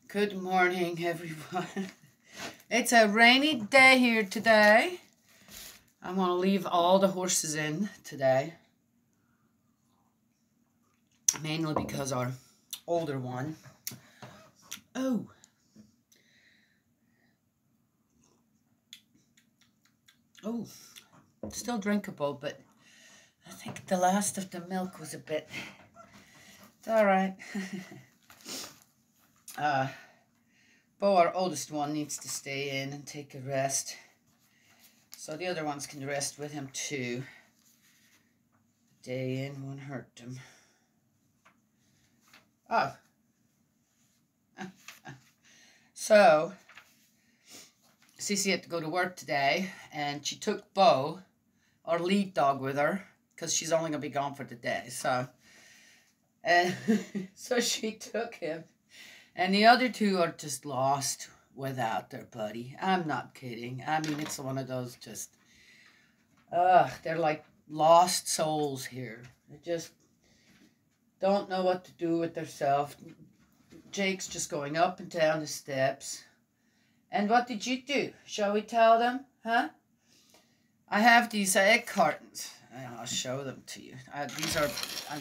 Good morning, everyone. It's a rainy day here today. I'm going to leave all the horses in today. Mainly because our older one. Oh, still drinkable, but I think the last of the milk was a bit... It's all right. Bo, our oldest one, needs to stay in and take a rest. So the other ones can rest with him too. A day in won't hurt them. Oh. So, Cece had to go to work today, and she took Bo, our lead dog, with her, because she's only going to be gone for the day. So, so she took him. And the other two are just lost without their buddy. I'm not kidding. I mean, it's one of those just, they're like lost souls here. They just don't know what to do with themselves. Jake's just going up and down the steps. And what did you do? Shall we tell them? Huh? I have these egg cartons. I'll show them to you. I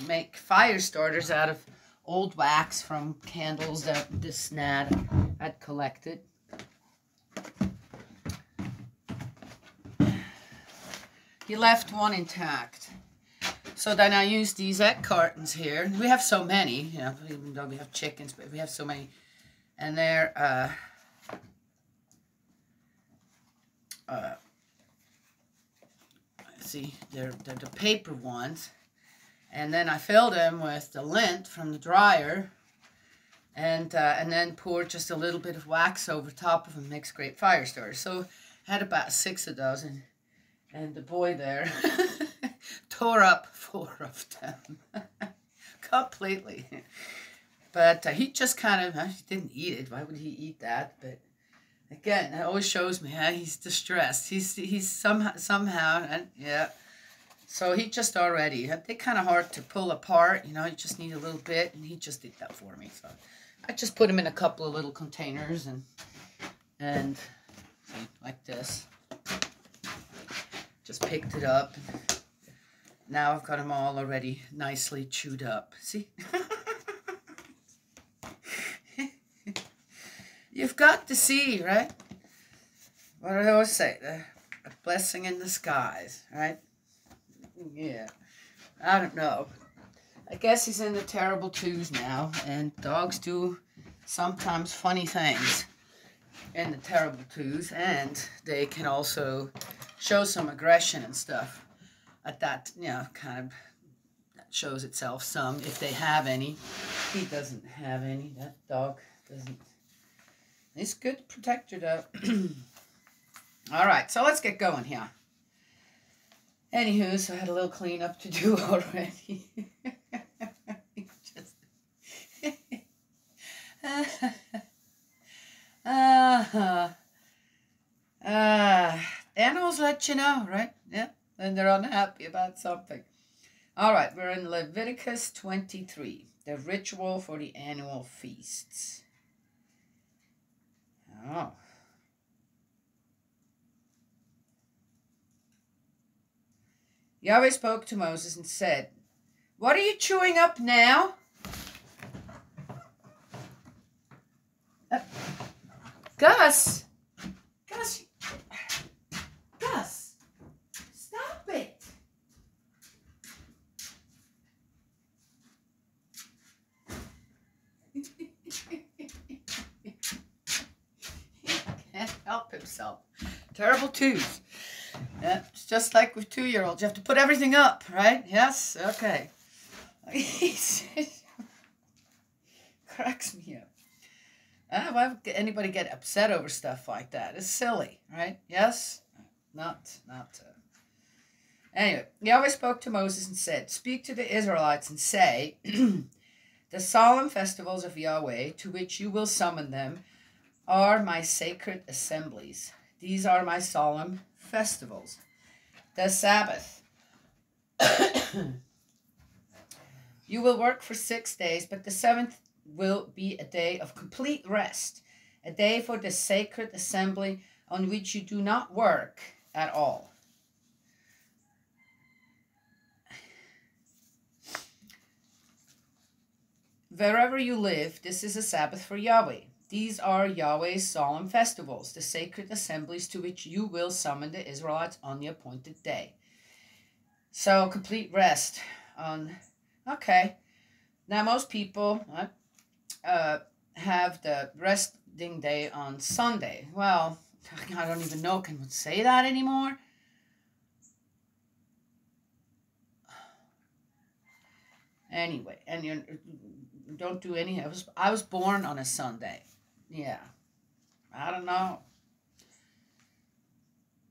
make fire starters out of old wax from candles that this Nad had collected. He left one intact. So then I use these egg cartons here. We have so many, you know, even though we have chickens, but we have so many. And they're, see, they're the paper ones. And then I filled them with the lint from the dryer, and then poured just a little bit of wax over top of them. Makes great fire starters. So I had about 6 of those, and the boy there tore up 4 of them completely. But he just kind of, he didn't eat it. Why would he eat that? But again, that always shows me he's distressed. He's somehow, and yeah. So he just already, they're kind of hard to pull apart, you know, you just need a little bit, and he just did that for me. So I just put him in a couple of little containers and see, like this. Just picked it up. Now I've got them all already nicely chewed up. See? You've got to see, right? What do I always say? A blessing in disguise, right? Yeah, I don't know. I guess he's in the terrible twos now, and dogs do sometimes funny things in the terrible twos, and they can also show some aggression and stuff at that, you know, kind of that shows itself some if they have any. He doesn't have any. That dog doesn't. He's a good protector, though. All right, so let's get going here. Anywho, so I had a little cleanup to do already. Animals let you know, right? Yeah, and they're unhappy about something. All right, we're in Leviticus 23, the ritual for the annual feasts. Oh. Yahweh spoke to Moses and said, "What are you chewing up now?" Gus! Gus! Gus! Stop it! He can't help himself. Terrible twos. Yeah, it's just like with 2-year-olds. You have to put everything up, right? Yes? Okay. Cracks me up. Why would anybody get upset over stuff like that? It's silly, right? Yes? Not. Anyway, Yahweh spoke to Moses and said, "Speak to the Israelites and say, the solemn festivals of Yahweh, to which you will summon them, are my sacred assemblies. These are my solemn festivals. The Sabbath. You will work for 6 days, but the seventh will be a day of complete rest, a day for the sacred assembly on which you do not work at all. Wherever you live, this is a Sabbath for Yahweh. These are Yahweh's solemn festivals, the sacred assemblies to which you will summon the Israelites on the appointed day. So, complete rest on, okay. Now, most people have the resting day on Sunday. Well, I don't even know, can one say that anymore? Anyway, and you don't do any. I was born on a Sunday. Yeah, I don't know.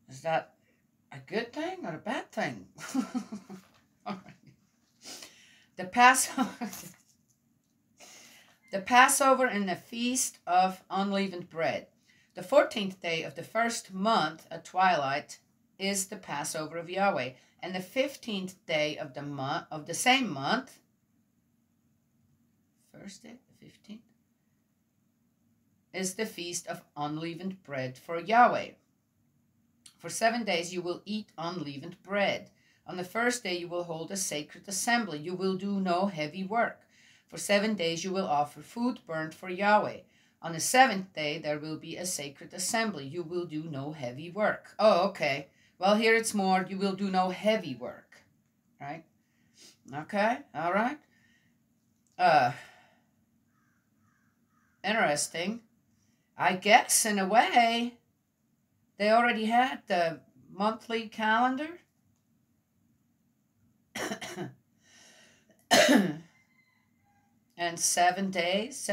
Is that a good thing or a bad thing? All right. The Passover and the Feast of Unleavened Bread. The 14th day of the first month at twilight is the Passover of Yahweh, and the 15th day of the same month. First day, the 15th, is the Feast of Unleavened Bread for Yahweh. For 7 days you will eat unleavened bread. On the first day you will hold a sacred assembly. You will do no heavy work. For 7 days you will offer food burnt for Yahweh. On the 7th day there will be a sacred assembly. You will do no heavy work. Oh, okay. Well, here it's more, you will do no heavy work. Right? Okay, all right. Interesting. I guess, in a way, they already had the monthly calendar. And 7 days.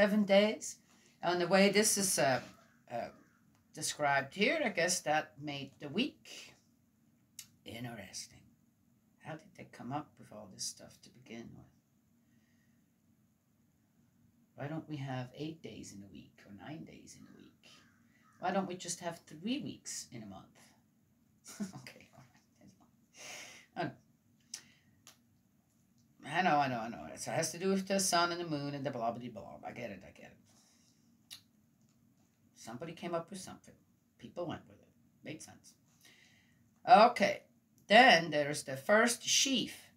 And the way this is described here, I guess that made the week. Interesting. How did they come up with all this stuff to begin with? Why don't we have 8 days in a week or 9 days in a week? Why don't we just have 3 weeks in a month? Okay, all right. I know. It has to do with the sun and the moon and the blah, blah, blah. I get it. Somebody came up with something. People went with it. Made sense. Okay, then there's the first sheaf.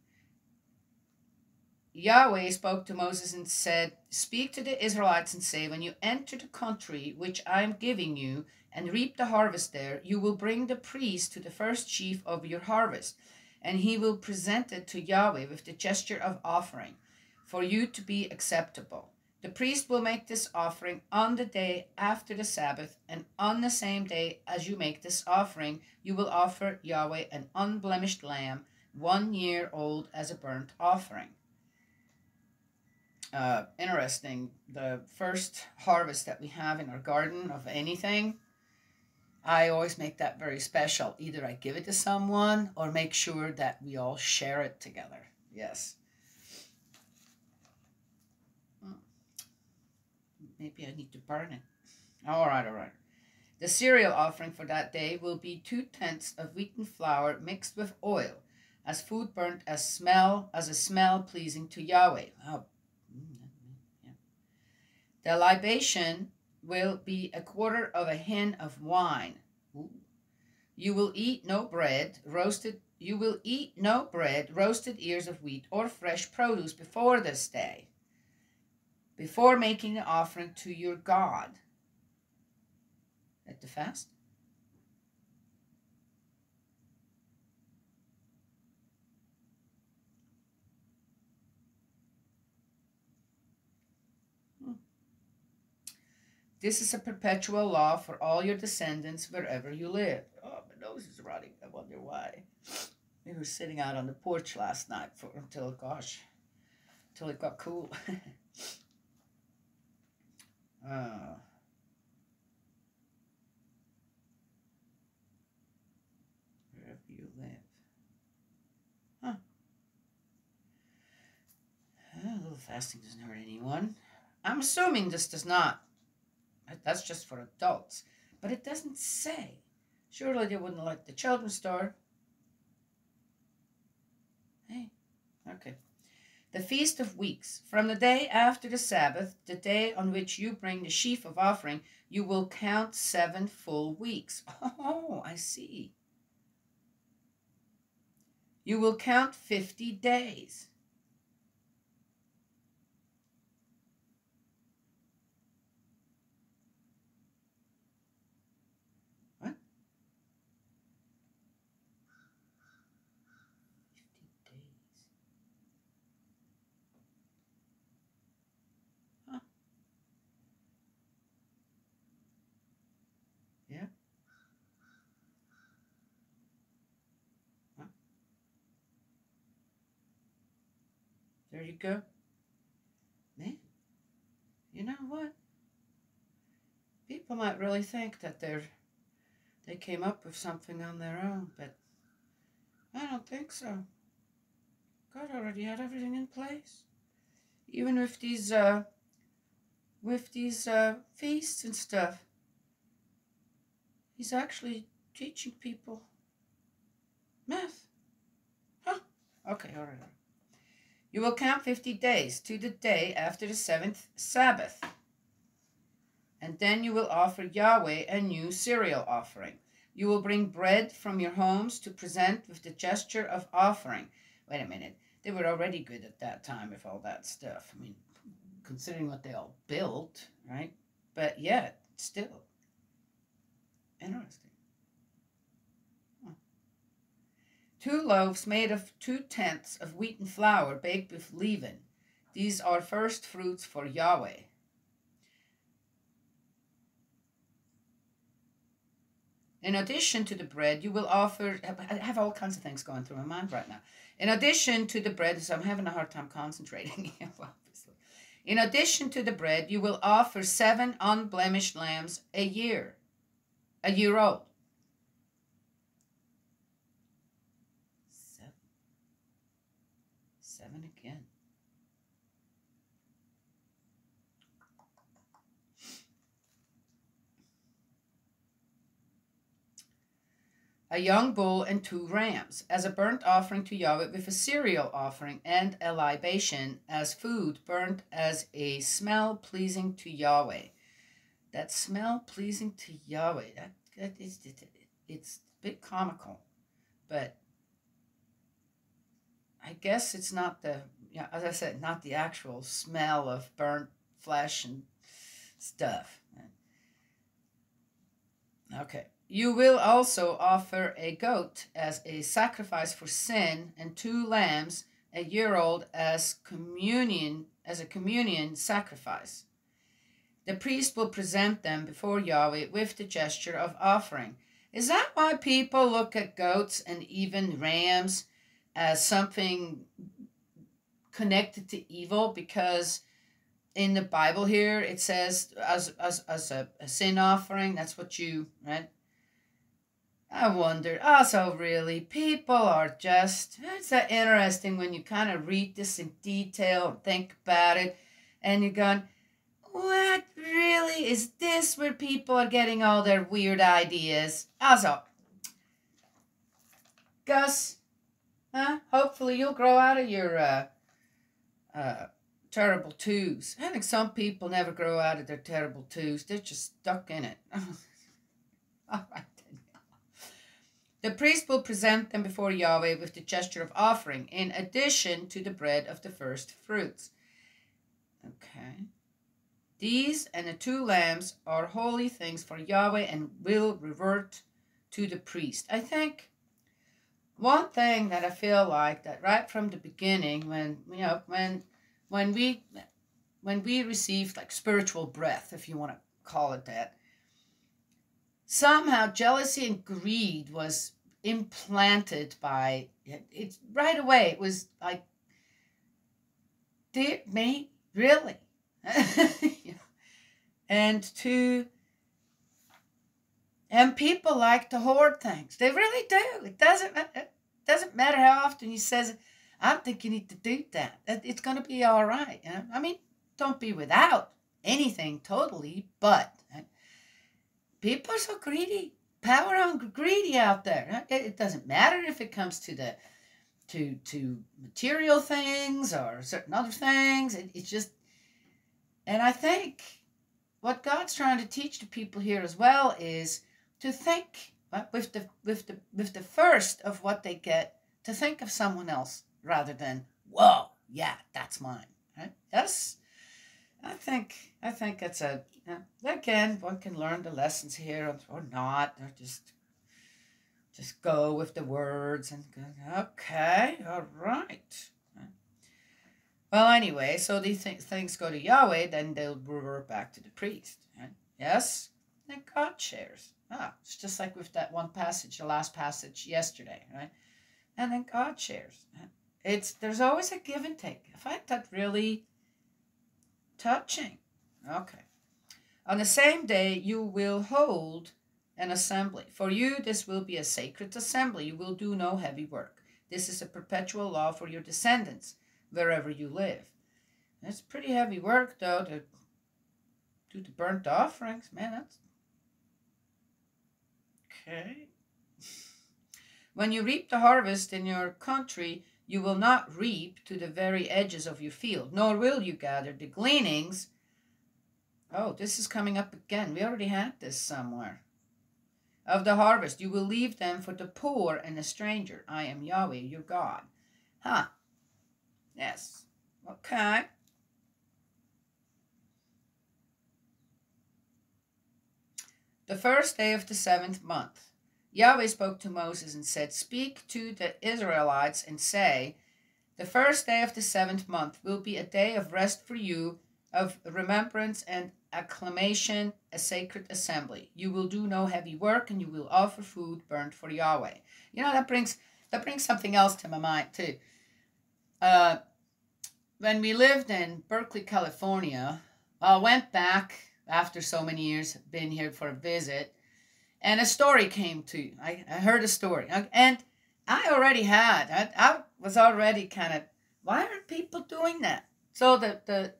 Yahweh spoke to Moses and said, "Speak to the Israelites and say, when you enter the country which I am giving you and reap the harvest there, you will bring the priest to the first sheaf of your harvest, and he will present it to Yahweh with the gesture of offering, for you to be acceptable. The priest will make this offering on the day after the Sabbath, and on the same day as you make this offering, you will offer Yahweh an unblemished lamb, 1 year old, as a burnt offering." Interesting. The first harvest that we have in our garden of anything, I always make that very special. Either I give it to someone or make sure that we all share it together. Yes. Maybe I need to burn it. All right. The cereal offering for that day will be 2/10 of wheaten flour mixed with oil, as food burnt as a smell pleasing to Yahweh. Oh. The libation will be 1/4 of a hin of wine. Ooh. You will eat no bread, roasted ears of wheat, or fresh produce before this day, before making the offering to your God. At the fast? This is a perpetual law for all your descendants wherever you live. Oh, my nose is running. I wonder why. We were sitting out on the porch last night until it got cool. Wherever you live. Huh. A little fasting doesn't hurt anyone. I'm assuming this does not. That's just for adults. But it doesn't say. Surely they wouldn't like the children's store. Hey, okay. The Feast of Weeks. From the day after the Sabbath, the day on which you bring the sheaf of offering, you will count 7 full weeks. Oh, I see. You will count 50 days. What? 50 days. Huh. Yeah. Huh. There you go. Man, you know what? People might really think that they came up with something on their own, but I don't think so. God already had everything in place. Even with these feasts and stuff. He's actually teaching people math. Huh? Okay, all right. You will count 50 days to the day after the 7th Sabbath. And then you will offer Yahweh a new cereal offering. You will bring bread from your homes to present with the gesture of offering. Wait a minute. They were already good at that time with all that stuff. I mean, considering what they all built, right? But yeah, still. Interesting. 2 loaves made of 2/10 of wheaten flour baked with leaven. These are first fruits for Yahweh. In addition to the bread, you will offer... I have all kinds of things going through my mind right now. In addition to the bread, so I'm having a hard time concentrating, obviously. In addition to the bread, you will offer 7 unblemished lambs a year old. 7 again. A young bull and 2 rams, as a burnt offering to Yahweh, with a cereal offering and a libation as food burnt as a smell pleasing to Yahweh. That smell pleasing to Yahweh, it's a bit comical, but I guess it's not the, as I said, not the actual smell of burnt flesh and stuff. Okay. You will also offer a goat as a sacrifice for sin, and 2 lambs a year old as a communion sacrifice. The priest will present them before Yahweh with the gesture of offering. Is that why people look at goats and even rams as something connected to evil? Because in the Bible here it says as a sin offering, that's what you, right? I wondered, also really, people are just, it's that interesting when you kind of read this in detail and think about it, and you're going, what really, is this where people are getting all their weird ideas? Also, Gus, hopefully you'll grow out of your terrible twos. I think some people never grow out of their terrible twos. They're just stuck in it. All right. The priest will present them before Yahweh with the gesture of offering, in addition to the bread of the first fruits. Okay. These and the 2 lambs are holy things for Yahweh and will revert to the priest. I think one thing that I feel like that right from the beginning, when we received like spiritual breath, if you want to call it that, somehow jealousy and greed was implanted by it right away. It was like, dear me, really? And people like to hoard things. They really do. It doesn't matter how often he says, I don't think you need to do that. It's going to be all right. I mean, don't be without anything totally, but people are so greedy, power hungry, greedy out there. It doesn't matter if it comes to to material things or certain other things. It's just, and I think what God's trying to teach the people here as well is to think with the first of what they get, to think of someone else rather than, whoa, yeah, that's mine. Right? Yes, I think it's a, again, one can learn the lessons here or not, or just go with the words and go, okay, all right. Well, anyway, so these things go to Yahweh, then they'll revert back to the priest. Right? Yes? And God shares. It's just like with that one passage, the last passage yesterday, right? And then God shares. There's always a give and take. I find that really touching. Okay. On the same day, you will hold an assembly. For you, this will be a sacred assembly. You will do no heavy work. This is a perpetual law for your descendants, wherever you live. It's pretty heavy work, though, to do the burnt offerings. Man, that's... Okay. When you reap the harvest in your country, you will not reap to the very edges of your field, nor will you gather the gleanings. Oh, this is coming up again. We already had this somewhere. Of the harvest, you will leave them for the poor and the stranger. I am Yahweh, your God. Yes. Okay. The first day of the 7th month, Yahweh spoke to Moses and said, speak to the Israelites and say, the first day of the 7th month will be a day of rest for you, of remembrance and acclamation, a sacred assembly. You will do no heavy work, and you will offer food burnt for Yahweh. You know, that brings something else to my mind too. When we lived in Berkeley, California, I went back after so many years, been here for a visit, and a story came to. I heard a story, and I already had. I was already kind of, why aren't people doing that? So the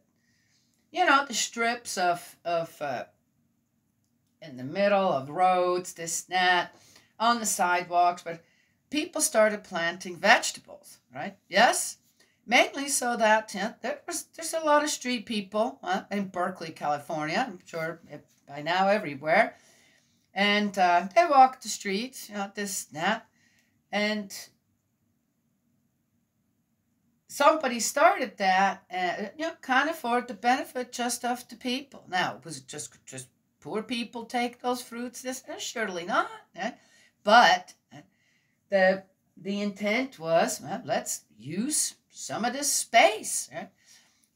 strips of in the middle of roads, this, that, on the sidewalks, but people started planting vegetables, right? Yes? Mainly so that there's a lot of street people in Berkeley, California. I'm sure by now everywhere. And they walk the streets, this, that. And somebody started that, kind of for the benefit just of the people. Now, was it just poor people take those fruits? This surely not. But the intent was, well, let's use some of this space.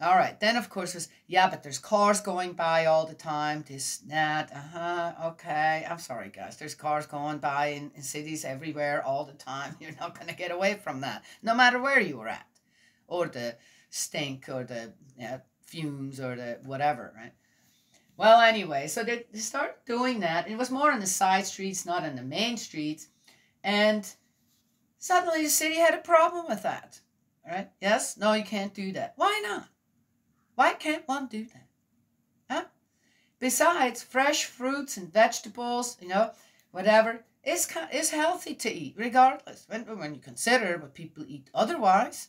All right. Then, of course, was, but there's cars going by all the time. This, that. Okay. I'm sorry, guys. There's cars going by in cities everywhere all the time. You're not going to get away from that, no matter where you were at. Or the stink, or the fumes, or the whatever, right? Well, anyway, so they started doing that. It was more on the side streets, not on the main streets. And suddenly the city had a problem with that. All right? Yes? No, you can't do that. Why not? Why can't one do that? Huh? Besides, fresh fruits and vegetables, whatever, is healthy to eat, regardless, when you consider what people eat otherwise.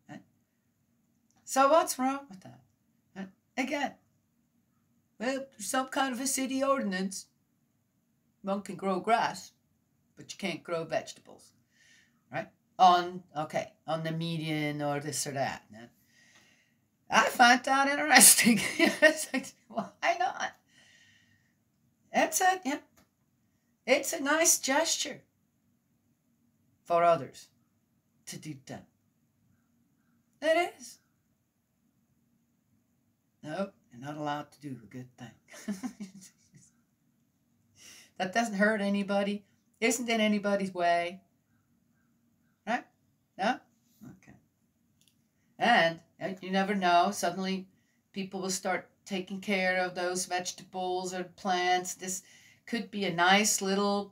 Right? So what's wrong with that? Right? Again, well, there's some kind of a city ordinance. One can grow grass, but you can't grow vegetables. Right? On the median or this or that. Right? I find that interesting. It's like, why not? It's a nice gesture for others to do that. It is. No, you're not allowed to do a good thing. That doesn't hurt anybody. Isn't in anybody's way. Right? No? Okay. And you never know. Suddenly people will start taking care of those vegetables or plants. This could be a nice little,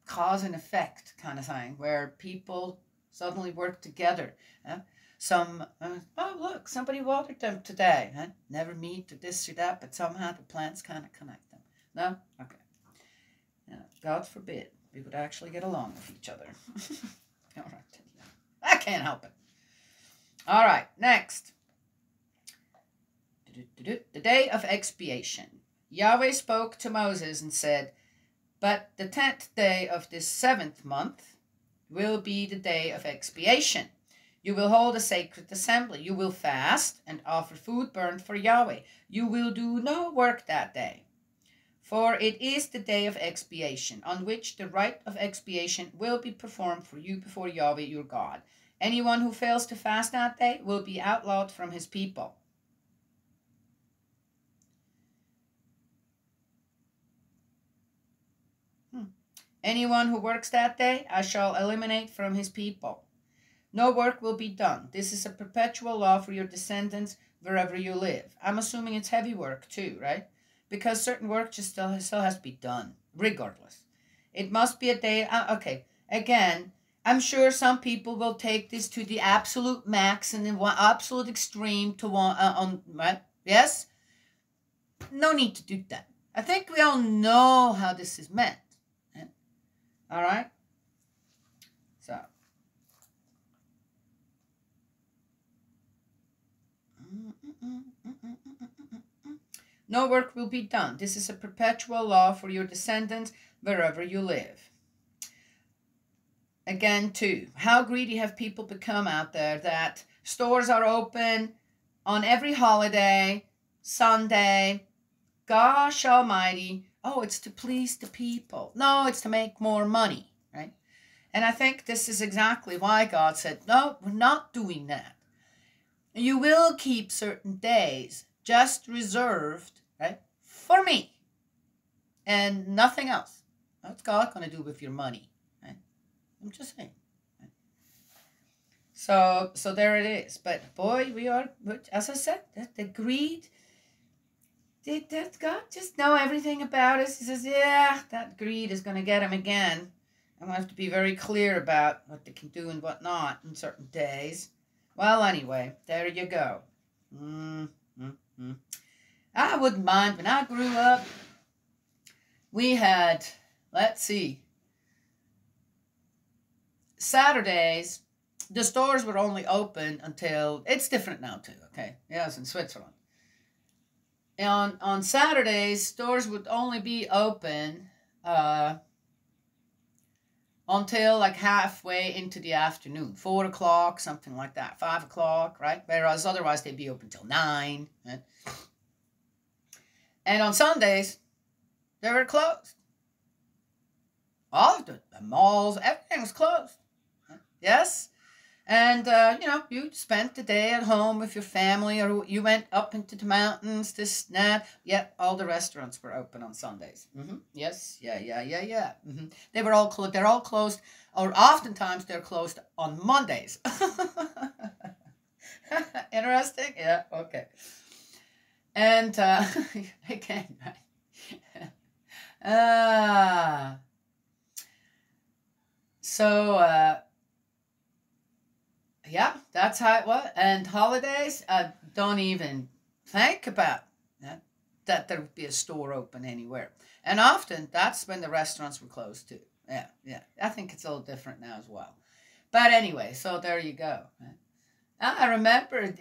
cause and effect kind of thing, where people suddenly work together. Look, somebody watered them today. Never meet or this or that, but somehow the plants kind of connect them. No? Okay. Yeah, God forbid we would actually get along with each other. All right. I can't help it. All right, next. The day of expiation. Yahweh spoke to Moses and said, "But the 10th day of this 7th month will be the day of expiation. You will hold a sacred assembly. You will fast and offer food burnt for Yahweh. You will do no work that day. For it is the day of expiation, on which the rite of expiation will be performed for you before Yahweh your God. Anyone who fails to fast that day will be outlawed from his people." Anyone who works that day, I shall eliminate from his people. No work will be done. This is a perpetual law for your descendants wherever you live. I'm assuming it's heavy work too, right? Because certain work just still has to be done, regardless. It must be a day. Okay, again, I'm sure some people will take this to the absolute max and the absolute extreme to on right? Yes? No need to do that. I think we all know how this is meant. All right? So. No work will be done. This is a perpetual law for your descendants wherever you live. Again, too, how greedy have people become out there that stores are open on every holiday, Sunday, gosh almighty. Oh, it's to please the people. No, it's to make more money, right? And I think this is exactly why God said, no, we're not doing that. You will keep certain days just reserved, right, for me and nothing else. What's God going to do with your money? Right? I'm just saying. Right? So there it is. But boy, we are, as I said, the greed. Did God just know everything about us? He says, yeah, that greed is going to get him again. I'm going to have to be very clear about what they can do and what not on certain days. Well, anyway, there you go. I wouldn't mind. When I grew up, we had, let's see, Saturdays, the stores were only open until, it's different now too, okay? Yeah, it's in Switzerland. On Saturdays, stores would only be open until like halfway into the afternoon, 4 o'clock, something like that, 5 o'clock, right? Whereas otherwise they'd be open till 9. Right? And on Sundays, they were closed. All of the malls, everything was closed. Right? Yes? And, you spent the day at home with your family, or you went up into the mountains, this, that. Yeah, all the restaurants were open on Sundays. Yes, yeah. They're all closed, or oftentimes they're closed on Mondays. Interesting? Yeah, okay. And, again, right? Yeah, that's how it was. And holidays, don't even think about that there would be a store open anywhere. And often, that's when the restaurants were closed too. Yeah. I think it's a little different now as well. But anyway, so there you go. I remember,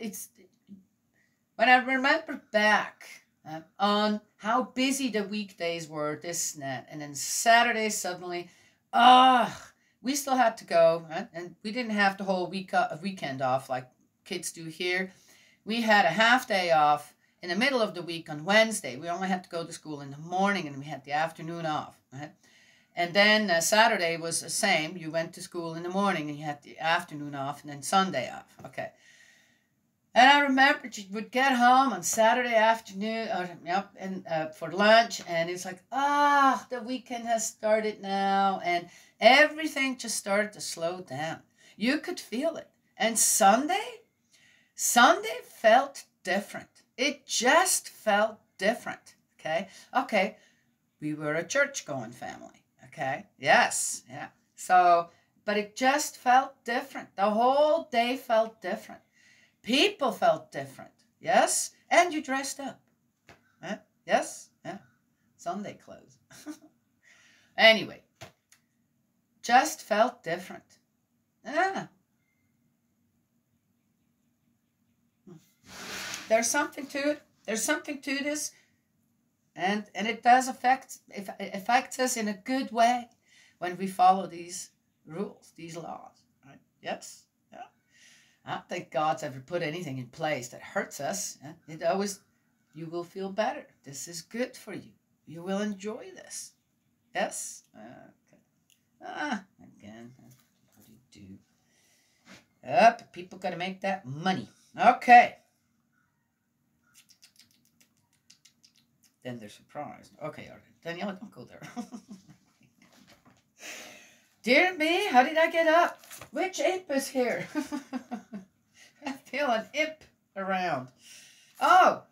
when I remember back on how busy the weekdays were, this and that, and then Saturday suddenly, we still had to go, right? And we didn't have the whole weekend off like kids do here. We had a half day off in the middle of the week on Wednesday. We only had to go to school in the morning, and we had the afternoon off, right? And then Saturday was the same. You went to school in the morning, and you had the afternoon off, and then Sunday off. Okay. And I remember you would get home on Saturday afternoon, for lunch, and it's like, the weekend has started now, and everything just started to slow down. You could feel it. And Sunday felt different. It just felt different, okay? Okay, we were a church-going family, okay? Yes, yeah. So, but it just felt different. The whole day felt different. People felt different, yes? And you dressed up, right? Yes, yeah. Sunday clothes. Anyway, just felt different. Yeah. There's something to it. There's something to this. And it does affect us in a good way when we follow these rules, these laws. Right? Yes. Yeah. I don't think God's ever put anything in place that hurts us. It always, you will feel better. This is good for you. You will enjoy this. Yes? Okay. Again. What do you do? Up, people got to make that money. Okay. Then they're surprised. Okay, all right. Daniela, don't go there. Dear me, how did I get up? Which imp is here? I feel an imp around. Oh,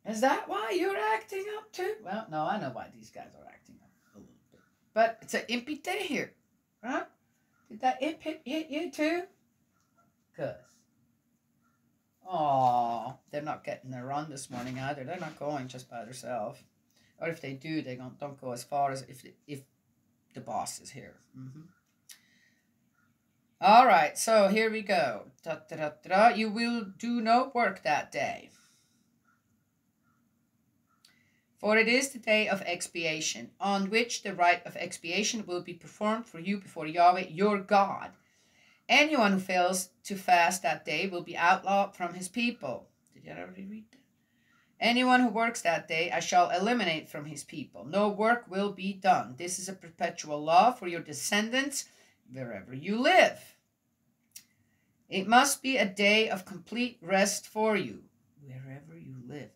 is that why you're acting up too? Well, no, I know why these guys are acting up a little bit. But it's an impy day here, right? Did that imp hit you too? Good. Oh, they're not getting their run this morning either. They're not going just by themselves. Or if they do, they don't go as far as if the boss is here. All right, so here we go. You will do no work that day, for it is the day of expiation, on which the rite of expiation will be performed for you before Yahweh your God. Anyone who fails to fast that day will be outlawed from his people. Did you already read that? Anyone who works that day I shall eliminate from his people. No work will be done. This is a perpetual law for your descendants wherever you live. It must be a day of complete rest for you wherever you live.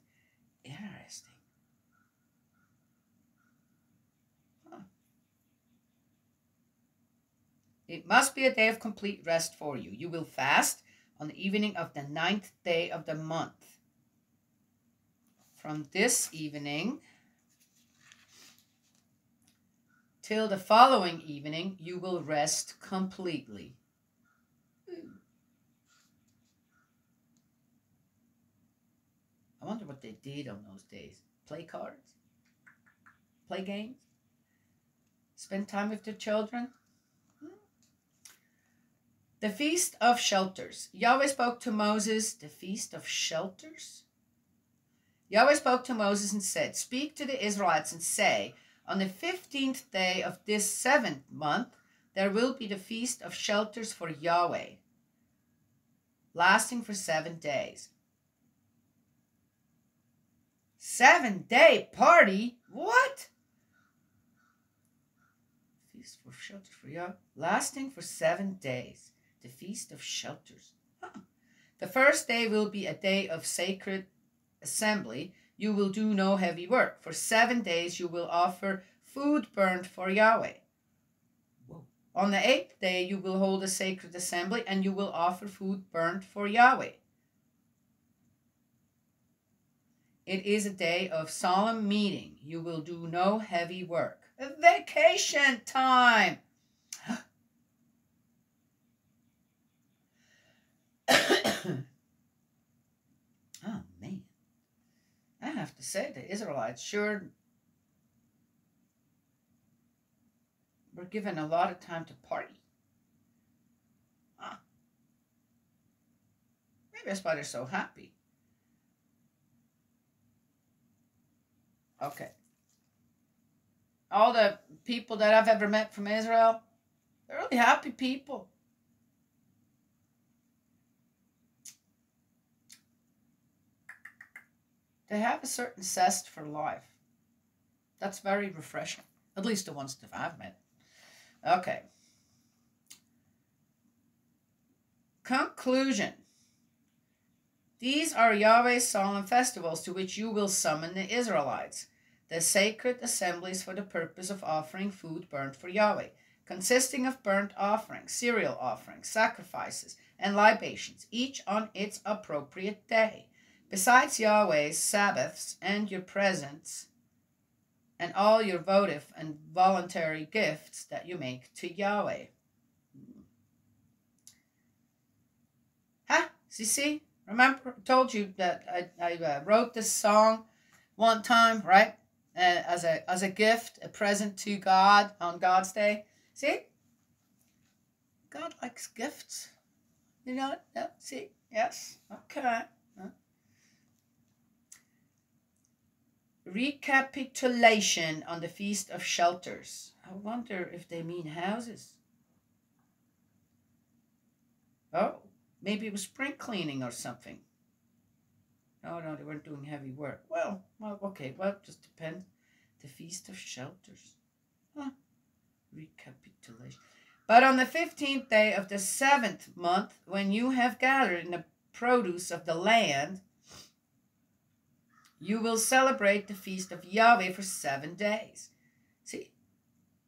Interesting. It must be a day of complete rest for you. You will fast on the evening of the 9th day of the month. From this evening till the following evening, you will rest completely. I wonder what they did on those days. Play cards? Play games? Spend time with their children? The Feast of Shelters. Yahweh spoke to Moses, the Feast of Shelters? Yahweh spoke to Moses and said, speak to the Israelites and say, on the 15th day of this 7th month, there will be the Feast of Shelters for Yahweh, lasting for 7 days. 7-day party? What? Feast for Shelters for Yahweh, lasting for 7 days. The Feast of Shelters. The first day will be a day of sacred assembly. You will do no heavy work. For 7 days you will offer food burnt for Yahweh. Whoa. On the 8th day you will hold a sacred assembly and you will offer food burnt for Yahweh. It is a day of solemn meeting. You will do no heavy work. A vacation time. Oh, man. I have to say, the Israelites sure were given a lot of time to party. Maybe that's why they're so happy. Okay. All the people that I've ever met from Israel, they're really happy people. They have a certain zest for life. That's very refreshing. At least the ones that I've met. Okay. Conclusion. These are Yahweh's solemn festivals to which you will summon the Israelites. The sacred assemblies for the purpose of offering food burnt for Yahweh, consisting of burnt offerings, cereal offerings, sacrifices, and libations, each on its appropriate day. Besides Yahweh's Sabbaths and your presents, and all your votive and voluntary gifts that you make to Yahweh. Huh? See? Remember, I told you that I wrote this song one time, right? as a gift, a present to God on God's day. See? God likes gifts. You know it? Yeah, see? Yes. Okay. Recapitulation on the Feast of Shelters. I wonder if they mean houses. Oh, maybe it was spring cleaning or something. No, they weren't doing heavy work. Well, okay. Well, it just depends. The Feast of Shelters. Huh. Recapitulation. But on the 15th day of the 7th month, when you have gathered in the produce of the land, you will celebrate the feast of Yahweh for 7 days. See,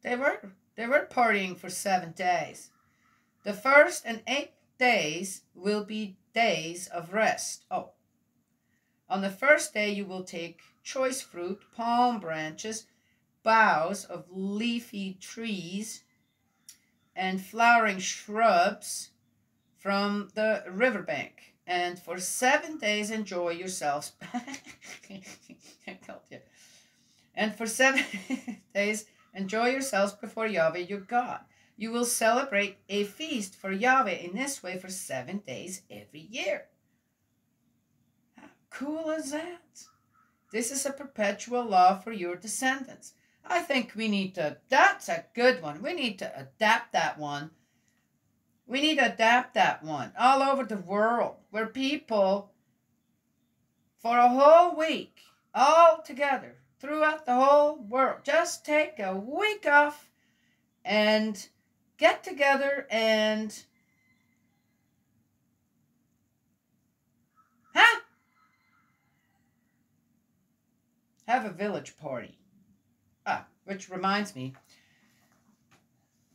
they were partying for 7 days. The first and 8th days will be days of rest. Oh, on the first day you will take choice fruit, palm branches, boughs of leafy trees, and flowering shrubs from the riverbank. And for 7 days enjoy yourselves. And for 7 days enjoy yourselves before Yahweh your God. You will celebrate a feast for Yahweh in this way for 7 days every year. How cool is that? This is a perpetual law for your descendants. I think we need to, that's a good one. We need to adapt that one. We need to adapt that one all over the world, where people, for a whole week, all together, throughout the whole world, just take a week off and get together and, have a village party. Which reminds me,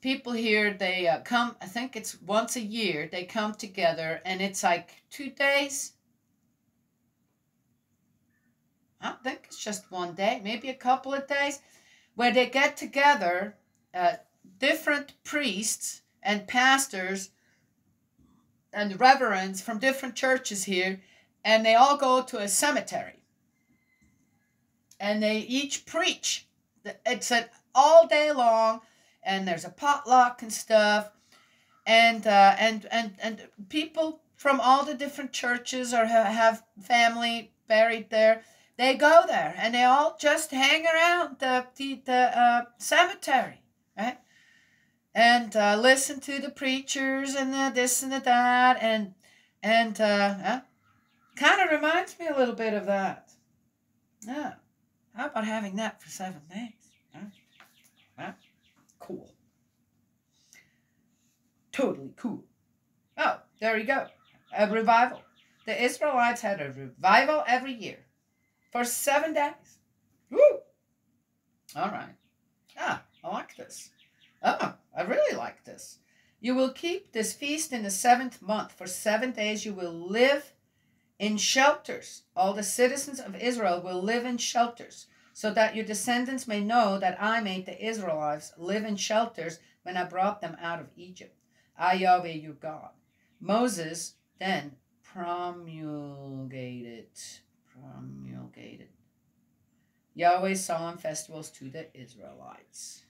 people here, they come, I think it's once a year, they come together, and it's like 2 days. I don't think it's just 1 day, maybe a couple of days, where they get together, different priests and pastors and reverends from different churches here, and they all go to a cemetery. And they each preach. It's an all day long, and there's a potluck and stuff, and people from all the different churches or have family buried there. They go there, and they all just hang around the cemetery, right? And listen to the preachers and the this and the that, and kind of reminds me a little bit of that. Yeah. How about having that for 7 days? Huh? Cool. Totally cool. Oh, there you go. A revival. The Israelites had a revival every year for 7 days. Woo! All right. I like this. I really like this. You will keep this feast in the 7th month. For 7 days you will live in shelters. All the citizens of Israel will live in shelters, so that your descendants may know that I made the Israelites live in shelters when I brought them out of Egypt. I, Yahweh, your God. Moses then promulgated Yahweh's solemn festivals to the Israelites.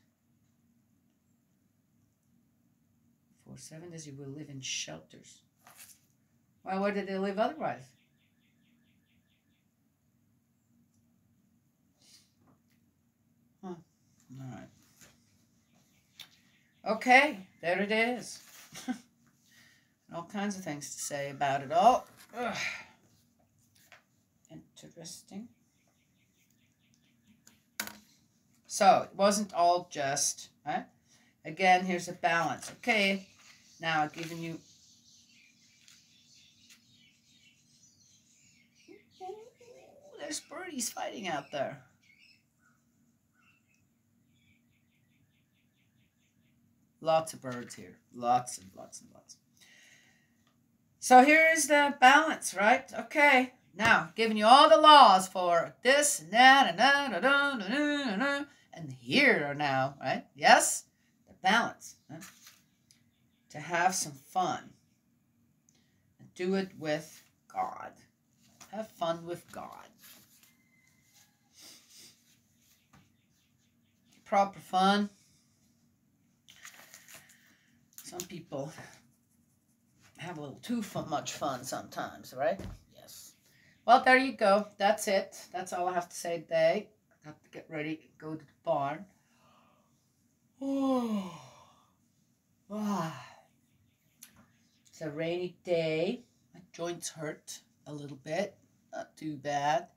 For 7 days you will live in shelters. Well, where did they live otherwise? All right. Okay, there it is. All kinds of things to say about it all. Ugh. Interesting. So, it wasn't all just, right? Again, here's a balance. Okay, now I've given you... Ooh, there's birdies fighting out there. Lots of birds here. Lots and lots and lots. So here's the balance, right? Okay. Now, giving you all the laws for this and that and that. And here are now, right? Yes? The balance. Right? To have some fun. And do it with God. Have fun with God. proper fun. Some people have a little too much fun sometimes, right? Yes. Well, there you go. That's it. That's all I have to say today. I have to get ready, go to the barn. Oh, wow. It's a rainy day. My joints hurt a little bit. Not too bad.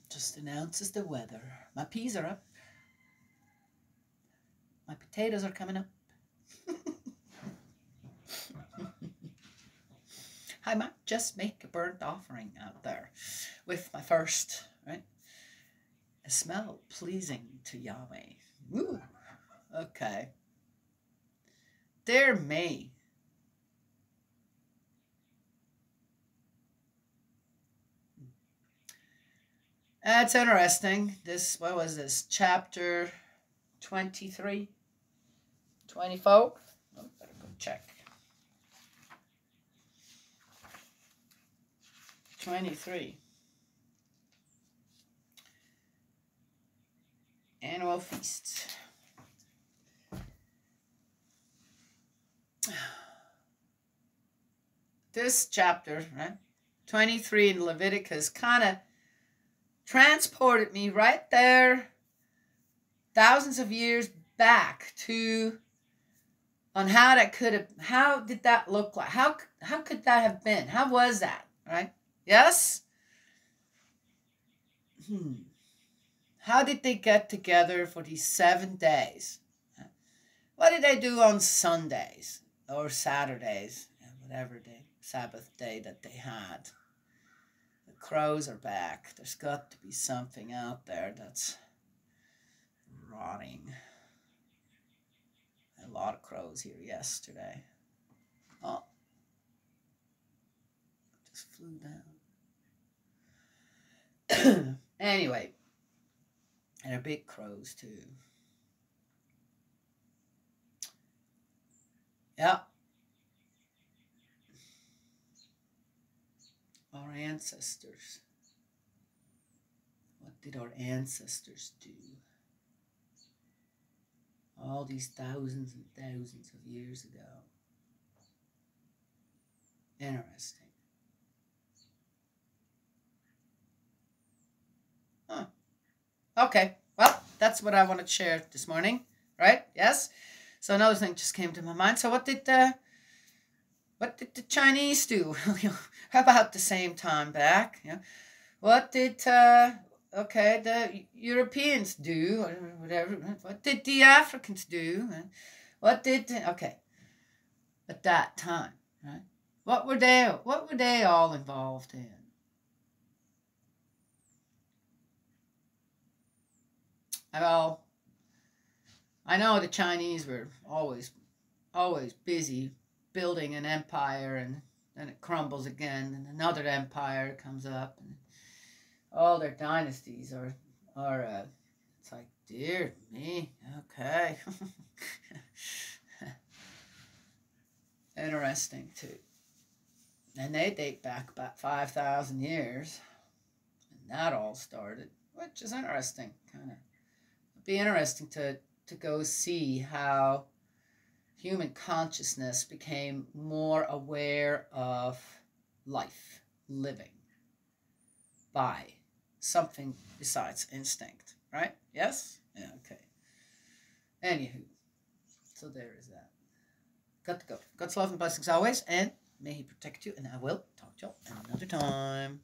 Just announces the weather. My peas are up. My potatoes are coming up. I might just make a burnt offering out there with my first, right? A smell pleasing to Yahweh. Woo. Okay. Dear me. That's interesting. This, what was this? Chapter 23? 24? Oh, better go check. 23. Annual feasts. This chapter, right? 23 in Leviticus kind of transported me right there thousands of years back to on how that could have, how did that look like? How could that have been? How was that, right? Yes? How did they get together for these 7 days? What did they do on Sundays or Saturdays, whatever day, Sabbath day that they had? The crows are back. There's got to be something out there that's rotting. A lot of crows here yesterday. Oh, just flew down. Anyway, and they're big crows too. Yeah. Our ancestors. What did our ancestors do? All these thousands and thousands of years ago. Interesting. Huh. Okay. Well, that's what I wanted to share this morning. Right? Yes? So another thing just came to my mind. So what did the Chinese do? About the same time back? Yeah. What did the Europeans do, or whatever? What did the Africans do? What did at that time? Right? What were they all involved in? Well, I know the Chinese were always busy building an empire, and then it crumbles again, and another empire comes up, and all their dynasties are it's like, dear me, okay. Interesting too. And they date back about 5,000 years, and that all started, which is interesting. Kind of, it'd be interesting to go see how human consciousness became more aware of life, living, by something besides instinct, right? Yes? Yeah, okay. Anywho, so there is that. Got to go. God's love and blessings always, and may He protect you, and I will talk to you another time.